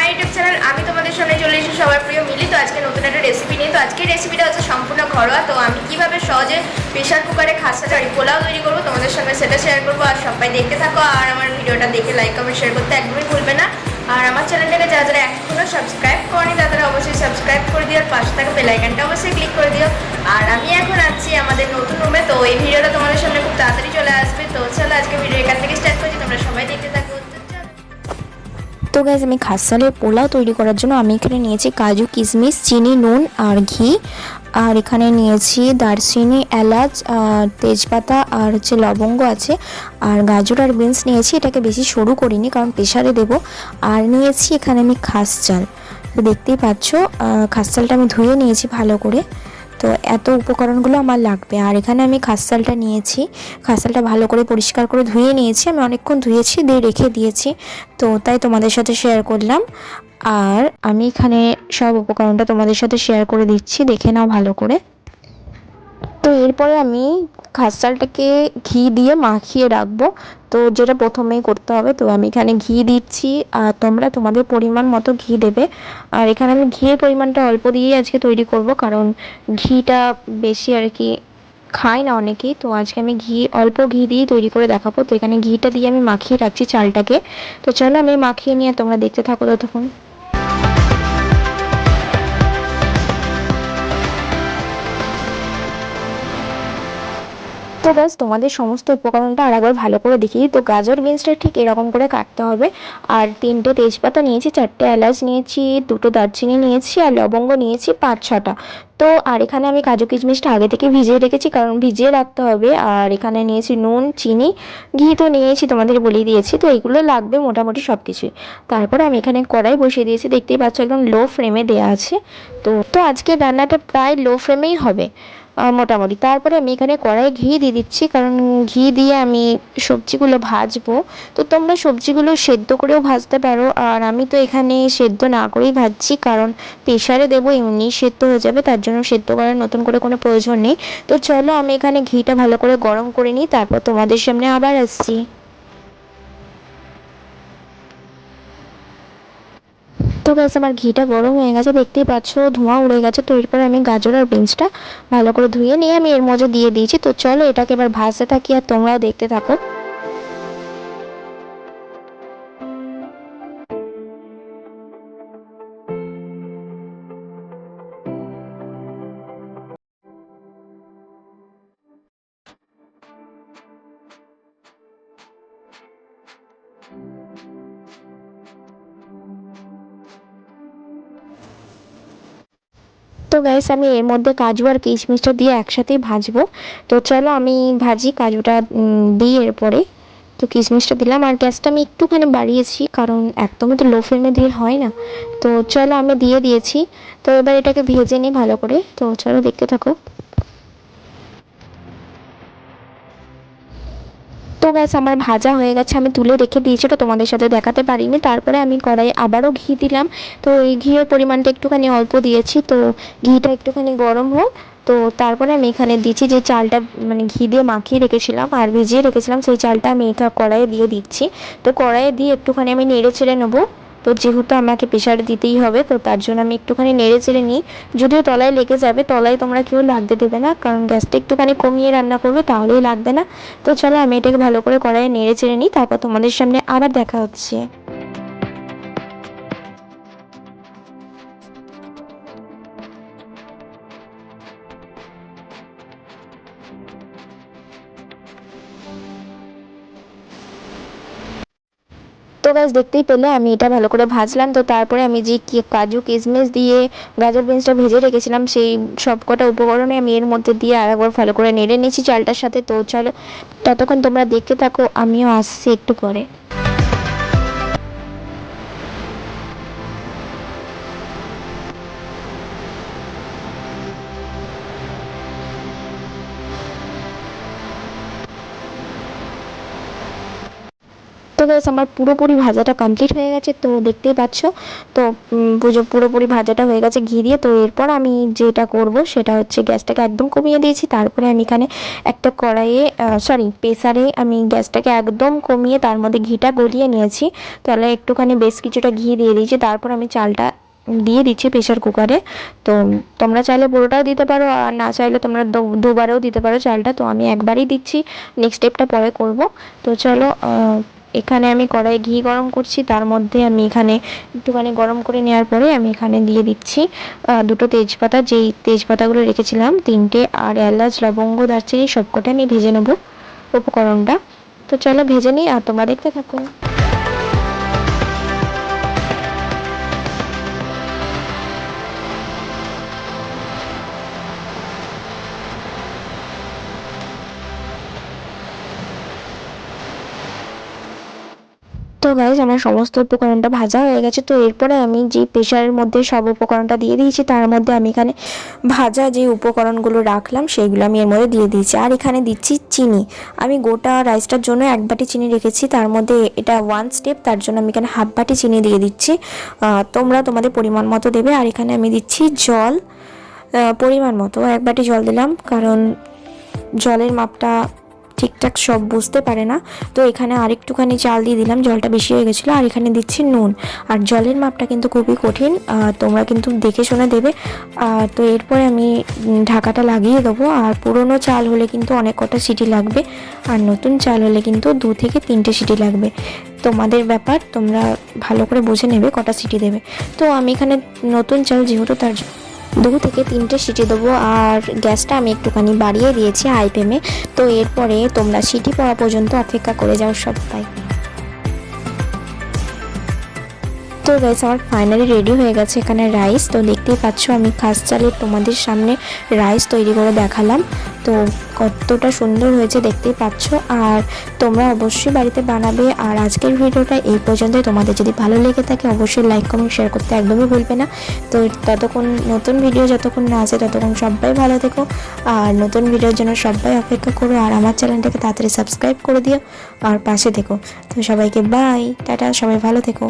YouTube channel. আমি তোমাদের সামনে চলে এসেছি সবার প্রিয় মিলি। তো আজকে নতুন একটা রেসিপি নিয়ে। তো আজকের রেসিপিটা হচ্ছে সম্পূর্ণ ঘরোয়া। তো আমি কিভাবে সহজে প্রেশার কুকারে খাসা চাড়ি পোলাও তৈরি করবো তোমাদের সঙ্গে সেটা শেয়ার করবো। আর সবাই দেখতে থাকো, আর আমার ভিডিওটা দেখে লাইক কমেন্ট শেয়ার করতে একদমই ভুলবে না। আর আমার চ্যানেলটাকে যারা যারা এখনো সাবস্ক্রাইব করেনি তারা অবশ্যই সাবস্ক্রাইব করে দিও, আর পাশে থাকা বেল আইকনটা অবশ্যই ক্লিক করে দিও। আর আমি এখন আছি আমাদের নতুন রুমে। তো এই ভিডিওটা তোমাদের সামনে খুব তাড়াতাড়ি চলে আসবে। তো চলো আজকে ভিডিও এখান থেকে স্টার্ট করছি, তোমরা সবাই দেখতে থাকো। তো গাইজ আমি খাস চালের পোলাও তৈরি করার জন্য আমি এখানে নিয়েছি কাজু, কিশমিশ, চিনি, নুন আর ঘি। আর এখানে নিয়েছি দারচিনি, এলাচ, তেজপাতা আর হচ্ছে লবঙ্গ আছে। আর গাজর আর বিনস নিয়েছি, এটাকে বেশি সরু করিনি কারণ প্রেশারে দেবো। আর নিয়েছি এখানে আমি খাস চাল। তো দেখতেই পাচ্ছ খাস চালটা আমি ধুয়ে নিয়েছি ভালো করে। তো এত উপকরণগুলো আমার লাগবে। আর এখানে আমি খাস চালটা নিয়েছি, খাস চালটা ভালো করে পরিষ্কার করে ধুয়ে নিয়েছি, আমি অনেকক্ষণ ধুয়েছি দিয়ে রেখে দিয়েছি। তো তাই তোমাদের সাথে শেয়ার করলাম। আর আমি এখানে সব উপকরণটা তোমাদের সাথে শেয়ার করে দিচ্ছি, দেখে নাও ভালো করে। তো এরপরে আমি খাস চালটাকে ঘি দিয়ে মাখিয়ে রাখবো। তো যেটা প্রথমেই করতে হবে, তো আমি এখানে ঘি দিচ্ছি আর তোমরা তোমাদের পরিমাণ মতো ঘি দেবে। আর এখানে আমি ঘিয়ের পরিমাণটা অল্প দিয়েই আজকে তৈরি করব, কারণ ঘিটা বেশি আর কি খাই না অনেকেই। তো আজকে আমি অল্প ঘি দিয়েই তৈরি করে দেখাবো। তো এখানে ঘিটা দিয়ে আমি মাখিয়ে রাখছি চালটাকে। তো চলো আমি মাখিয়ে নিয়ে তোমরা দেখতে থাকো ততক্ষণ। তো ব্যাস তোমাদের সমস্ত উপকরণটা আরেকবার ভালো করে দেখি। তো গাজর বিনসটা ঠিক এরকম করে কাটতে হবে। আর 3টে তেজপাতা নিয়েছি, 4টে এলাচ নিয়েছি, 2টো দারচিনি নিয়েছি, আর লবঙ্গ নিয়েছি 5-6টা। তো আর এখানে আমি কাজু কিশমিশটা আগে থেকে ভিজিয়ে রেখেছি, কারণ ভিজিয়ে রাখতে হবে। আর এখানে নিয়েছি নুন, চিনি, ঘি তো নিয়েছি, তোমাদের বলেই দিয়েছি। তো এগুলো লাগবে মোটামুটি সব কিছুই। তারপরে আমি এখানে কড়াই বসিয়ে দিয়েছি, দেখতেই পাচ্ছ একদম লো ফ্লেমে দেওয়া আছে। তো আজকে রান্নাটা প্রায় লো ফ্লেমেই হবে মোটামুটি। তারপরে আমি এখানে কড়াইয়ে ঘি দিয়ে দিচ্ছি, কারণ ঘি দিয়ে আমি সবজিগুলো ভাজবো। তো তোমরা সবজিগুলো সেদ্ধ করেও ভাজতে পারো, আর আমি তো এখানে সেদ্ধ না করেই ভাজছি, কারণ প্রেশারে দেবো এমনি সেদ্ধ হয়ে যাবে, তার জন্য সেদ্ধ করার নতুন করে কোনো প্রয়োজন নেই। তো চলো আমি এখানে ঘিটা ভালো করে গরম করে নিই, তারপর তোমাদের সামনে আবার আসছি। তো ব্যাস আমার ঘিটা গরম হয়ে গেছে, দেখতেই পাচ্ছ ধোঁয়া উড়ে গেছে। তো এরপরে আমি গাজর আর বিনসটা ভালো করে ধুয়ে নিয়ে আমি এর মধ্যে দিয়ে দিয়েছি। তো চলো এটাকে এবার ভাজতে থাকি আর তোমরাও দেখতে থাকো। তো গাইস আমি এর মধ্যে কাজু আর কিশমিশটা দিয়ে একসাথেই ভাজবো। তো চলো আমি ভাজি, কাজুটা দিই এরপরে। তো কিশমিশটা দিলাম, আর গ্যাসটা আমি একটুখানি বাড়িয়েছি, কারণ একদমই তো লো ফ্লেমে দিয়ে হয় না। তো চলো আমি দিয়ে দিয়েছি। তো এবার এটাকে ভেজে নিই ভালো করে। তো চলো দেখতে থাকো। তো গ্যাস আমার ভাজা হয়ে গেছে, আমি তুলে রেখে দিয়েছি, ওটা তোমাদের সাথে দেখাতে পারিনি। তারপরে আমি কড়াইয়ে আবারও ঘি দিলাম। তো এই ঘিয়ের পরিমাণটা একটুখানি অল্প দিয়েছি। তো ঘিটা একটুখানি গরম হোক। তো তারপরে আমি এখানে দিচ্ছি যে চালটা, মানে ঘি দিয়ে মাখিয়ে রেখেছিলাম আর ভিজিয়ে রেখেছিলাম, সেই চালটা আমি এটা কড়াইয়ে দিয়ে দিচ্ছি। তো কড়াইয়ে দিয়ে একটুখানি আমি নেড়ে চেড়ে নেবো। তো যেহেতু আমাকে প্রেশারে দিতেই হবে, তো তার জন্য আমি একটুখানি নেড়ে চেড়ে নিই। যদিও তলায় লেগে যাবে, তলায় তোমরা কেউ লাগতে দেবে না, কারণ গ্যাসটা একটুখানি কমিয়ে রান্না করবে, তাহলেই লাগবে না। তো চলো আমি এটাকে ভালো করে কড়াইয়ে নেড়ে চেড়ে নিই, তারপর তোমাদের সামনে আবার দেখা হচ্ছে। তো গাছ দেখতেই পেলে আমি এটা ভালো করে ভাজলাম। তো তারপরে আমি যে কাজু কিশমিশ দিয়ে গাজর বিনসটা ভেজে রেখেছিলাম, সেই সব কটা উপকরণে আমি এর মধ্যে দিয়ে আরেকবার ভালো করে নেড়ে নিয়েছি চালটার সাথে। তো চলো ততক্ষণ তোমরা দেখতে থাকো, আমিও আসছি একটু পরে। তো গাইস আমার পুরোপুরি ভাজাটা কমপ্লিট হয়ে গেছে, তো দেখতেই পাচ্ছ। তো পুরোপুরি ভাজাটা হয়ে গেছে ঘি দিয়ে। তো এরপর আমি যেটা করব সেটা হচ্ছে গ্যাসটাকে একদম কমিয়ে দিয়েছি। তারপরে আমি এখানে একটা কড়াইয়ে প্রেসারে আমি গ্যাসটাকে একদম কমিয়ে তার মধ্যে ঘিটা গলিয়ে নিয়েছি। তাহলে একটুখানি বেশ কিছুটা ঘি দিয়ে দিয়েছি। তারপর আমি চালটা দিয়ে দিচ্ছি প্রেসার কুকারে। তো তোমরা চাইলে পুরোটাও দিতে পারো, আর না চাইলে তোমরা দুবারেও দিতে পারো চালটা। তো আমি একবারই দিচ্ছি, নেক্সট স্টেপটা পরে করব। তো চলো, এখানে আমি কড়াইয়ে ঘি গরম করছি। তার মধ্যে আমি এখানে একটুখানি গরম করে নেওয়ার পরে আমি এখানে দিয়ে দিচ্ছি দুটো তেজপাতা, যেই তেজপাতাগুলো রেখেছিলাম তিনটে, আর এলাচ, লবঙ্গ, দারচিনি সবকটা আমি ভেজে নেবো উপকরণটা। তো চলো ভেজে নিই আর তোমরা দেখতে থাকো। তো গাইজ আমার সমস্ত উপকরণটা ভাজা হয়ে গেছে। তো এরপরে আমি যে প্রেশারের মধ্যে সব উপকরণটা দিয়ে দিয়েছি, তার মধ্যে আমি এখানে ভাজা যে উপকরণগুলো রাখলাম সেগুলো আমি এর মধ্যে দিয়ে দিয়েছি। আর এখানে দিচ্ছি চিনি। আমি গোটা রাইসটার জন্য 1 বাটি চিনি রেখেছি, তার মধ্যে এটা 1 স্টেপ, তার জন্য আমি এখানে 1/2 বাটি চিনি দিয়ে দিচ্ছি। তোমরা তোমাদের পরিমাণ মতো দেবে। আর এখানে আমি দিচ্ছি জল পরিমাণ মতো, 1 বাটি জল দিলাম, কারণ জলের মাপটা ঠিকঠাক সব বুঝতে পারে না। তো এখানে আরেকটুখানি চাল দিয়ে দিলাম, জলটা বেশি হয়ে গেছিলো। আর এখানে দিচ্ছি নুন। আর জলের মাপটা কিন্তু খুবই কঠিন, তোমরা কিন্তু দেখে শুনে দেবে। তো এরপরে আমি ঢাকাটা লাগিয়ে দেবো। আর পুরনো চাল হলে কিন্তু অনেক কটা সিটি লাগবে, আর নতুন চাল হলে কিন্তু 2 থেকে 3টে সিটি লাগবে। তোমাদের ব্যাপার, তোমরা ভালো করে বুঝে নেবে কটা সিটি দেবে। তো আমি এখানে নতুন চাল যেহেতু, তার 2 থেকে 3টে সিটি দেবো। আর গ্যাসটা আমি একটুখানি বাড়িয়ে দিয়েছি হাই ফ্লেমে। তো এরপরে তোমরা সিটি পড়া পর্যন্ত অপেক্ষা করে যাও সবাই। তো গাইস আমার ফাইনালি রেডি হয়ে গেছে এখানে রাইস। তো দেখতেই পাচ্ছ আমি খাস চালের তোমাদের সামনে রাইস তৈরি করে দেখালাম। তো কতটা সুন্দর হয়েছে দেখতেই পাচ্ছ। আর তোমরা অবশ্যই বাড়িতে বানাবে। আর আজকের ভিডিওটা এই পর্যন্তই। তোমাদের যদি ভালো লেগে থাকে অবশ্যই লাইক, কমেন্ট, শেয়ার করতে একদমই ভুলবে না। তো ততক্ষণ নতুন ভিডিও যতক্ষণ না আসে ততক্ষণ সবাই ভালো থেকো। আর নতুন ভিডিওর জন্য সবাই অপেক্ষা করো। আর আমার চ্যানেলটাকে তাড়াতাড়ি সাবস্ক্রাইব করে দিও আর পাশে থেকো। তো সবাইকে বাই, টাটা, সবাই ভালো থেকো।